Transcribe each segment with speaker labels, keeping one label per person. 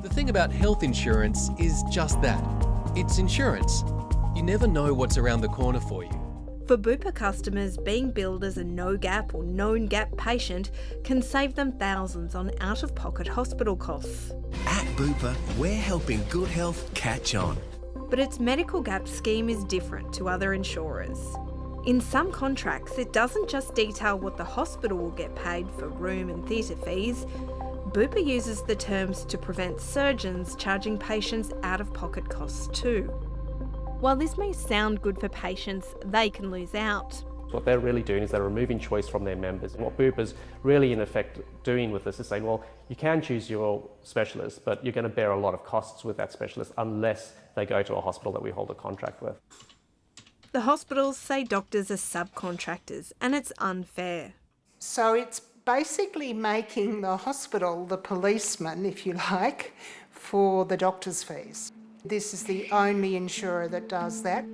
Speaker 1: The thing about health insurance is just that. It's insurance. You never know what's around the corner for you.
Speaker 2: For Bupa customers, being billed as a no-gap or known-gap patient can save them thousands on out-of-pocket hospital costs.
Speaker 3: At Bupa, we're helping good health catch on.
Speaker 2: But its medical gap scheme is different to other insurers. In some contracts, it doesn't just detail what the hospital will get paid for room and theatre fees. Bupa uses the terms to prevent surgeons charging patients out-of-pocket costs too. While this may sound good for patients, they can lose out.
Speaker 4: What they're really doing is they're removing choice from their members. And what Bupa's really in effect doing with this is saying, well, you can choose your specialist, but you're going to bear a lot of costs with that specialist unless they go to a hospital that we hold a contract with.
Speaker 2: The hospitals say doctors are subcontractors, and it's unfair.
Speaker 5: So it's basically making the hospital the policeman, if you like, for the doctor's fees. This is the only insurer that does that.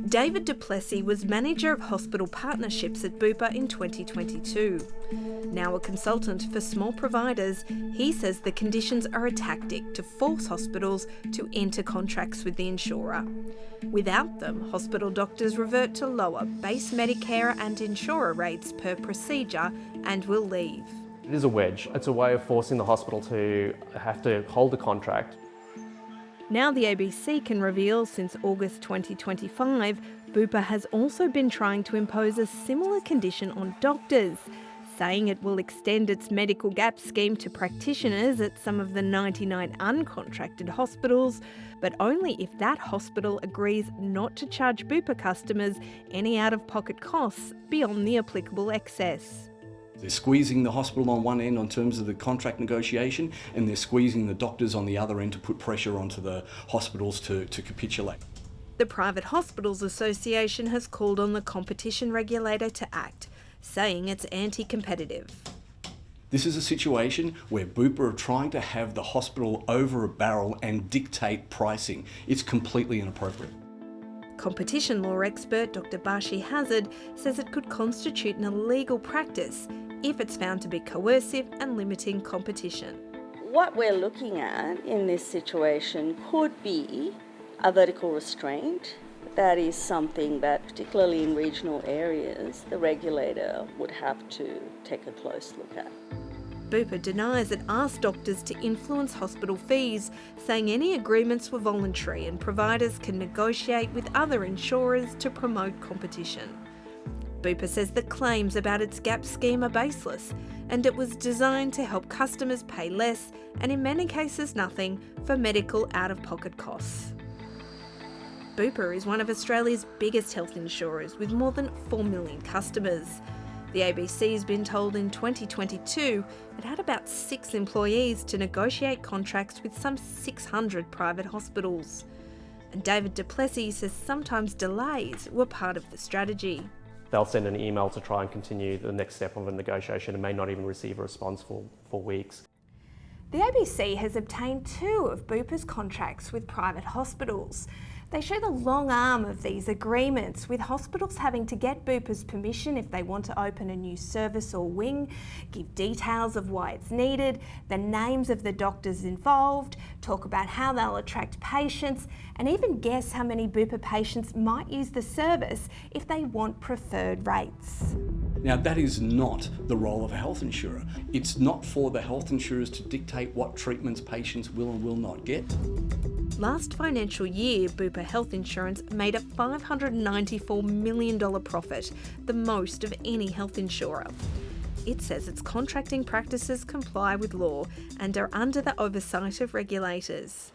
Speaker 2: David du Plessis was manager of hospital partnerships at Bupa in 2022. Now a consultant for small providers, he says the conditions are a tactic to force hospitals to enter contracts with the insurer. Without them, hospital doctors revert to lower base Medicare and insurer rates per procedure and will leave.
Speaker 4: It is a wedge. It's a way of forcing the hospital to have to hold a contract.
Speaker 2: Now the ABC can reveal since August 2025, Bupa has also been trying to impose a similar condition on doctors, saying it will extend its medical gap scheme to practitioners at some of the 99 uncontracted hospitals, but only if that hospital agrees not to charge Bupa customers any out-of-pocket costs beyond the applicable excess.
Speaker 6: They're squeezing the hospital on one end on terms of the contract negotiation, and they're squeezing the doctors on the other end to put pressure onto the hospitals to capitulate.
Speaker 2: The Private Hospitals Association has called on the competition regulator to act, saying it's anti-competitive.
Speaker 6: This is a situation where Bupa are trying to have the hospital over a barrel and dictate pricing. It's completely inappropriate.
Speaker 2: Competition law expert Dr. Bashi Hazard says it could constitute an illegal practice if it's found to be coercive and limiting competition.
Speaker 7: What we're looking at in this situation could be a vertical restraint. That is something that, particularly in regional areas, the regulator would have to take a close look at.
Speaker 2: Bupa denies it asked doctors to influence hospital fees, saying any agreements were voluntary and providers can negotiate with other insurers to promote competition. Bupa says the claims about its gap scheme are baseless, and it was designed to help customers pay less, and in many cases nothing, for medical out-of-pocket costs. Bupa is one of Australia's biggest health insurers with more than 4 million customers. The ABC has been told in 2022 it had about 6 employees to negotiate contracts with some 600 private hospitals. And David du Plessis says sometimes delays were part of the strategy.
Speaker 4: They'll send an email to try and continue the next step of a negotiation and may not even receive a response for weeks.
Speaker 2: The ABC has obtained 2 of Bupa's contracts with private hospitals. They show the long arm of these agreements, with hospitals having to get Bupa's permission if they want to open a new service or wing, give details of why it's needed, the names of the doctors involved, talk about how they'll attract patients, and even guess how many Bupa patients might use the service if they want preferred rates.
Speaker 6: Now, that is not the role of a health insurer. It's not for the health insurers to dictate what treatments patients will and will not get.
Speaker 2: Last financial year, Bupa Health Insurance made a $594 million profit, the most of any health insurer. It says its contracting practices comply with law and are under the oversight of regulators.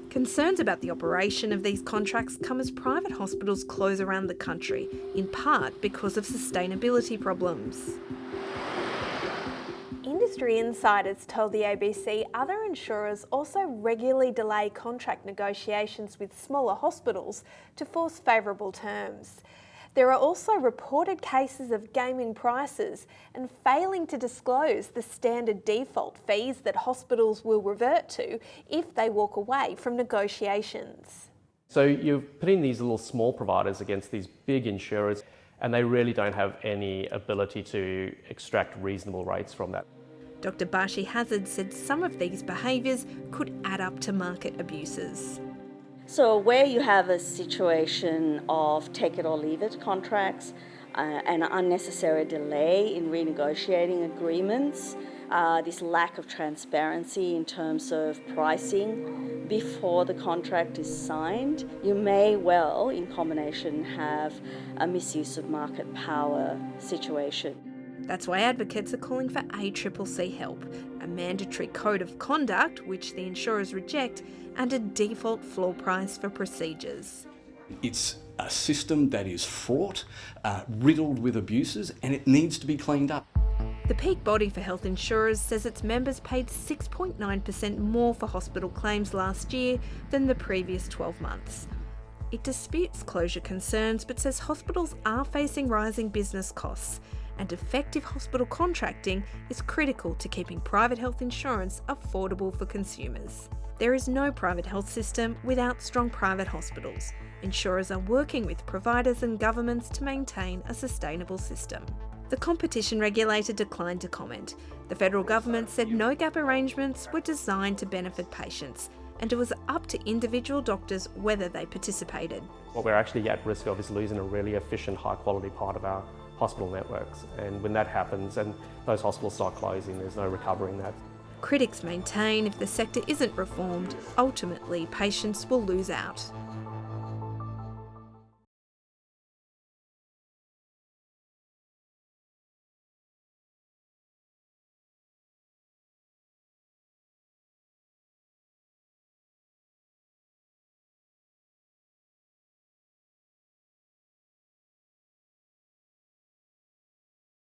Speaker 2: Concerns about the operation of these contracts come as private hospitals close around the country, in part because of sustainability problems. Industry insiders told the ABC other insurers also regularly delay contract negotiations with smaller hospitals to force favourable terms. There are also reported cases of gaming prices and failing to disclose the standard default fees that hospitals will revert to if they walk away from negotiations.
Speaker 4: So you're putting these little small providers against these big insurers, and they really don't have any ability to extract reasonable rates from that.
Speaker 2: Dr Bashi Hazard said some of these behaviours could add up to market abuses.
Speaker 7: So where you have a situation of take it or leave it contracts, an unnecessary delay in renegotiating agreements, this lack of transparency in terms of pricing before the contract is signed, you may well, in combination, have a misuse of market power situation.
Speaker 2: That's why advocates are calling for ACCC help, a mandatory code of conduct which the insurers reject, and a default floor price for procedures.
Speaker 6: It's a system that is fraught, riddled with abuses, and it needs to be cleaned up.
Speaker 2: The peak body for health insurers says its members paid 6.9% more for hospital claims last year than the previous 12 months. It disputes closure concerns but says hospitals are facing rising business costs, and effective hospital contracting is critical to keeping private health insurance affordable for consumers. There is no private health system without strong private hospitals. Insurers are working with providers and governments to maintain a sustainable system. The competition regulator declined to comment. The federal government said no gap arrangements were designed to benefit patients, and it was up to individual doctors whether they participated.
Speaker 4: What we're actually at risk of is losing a really efficient, high-quality part of our hospital networks. And when that happens and those hospitals start closing, there's no recovering that.
Speaker 2: Critics maintain if the sector isn't reformed, ultimately patients will lose out.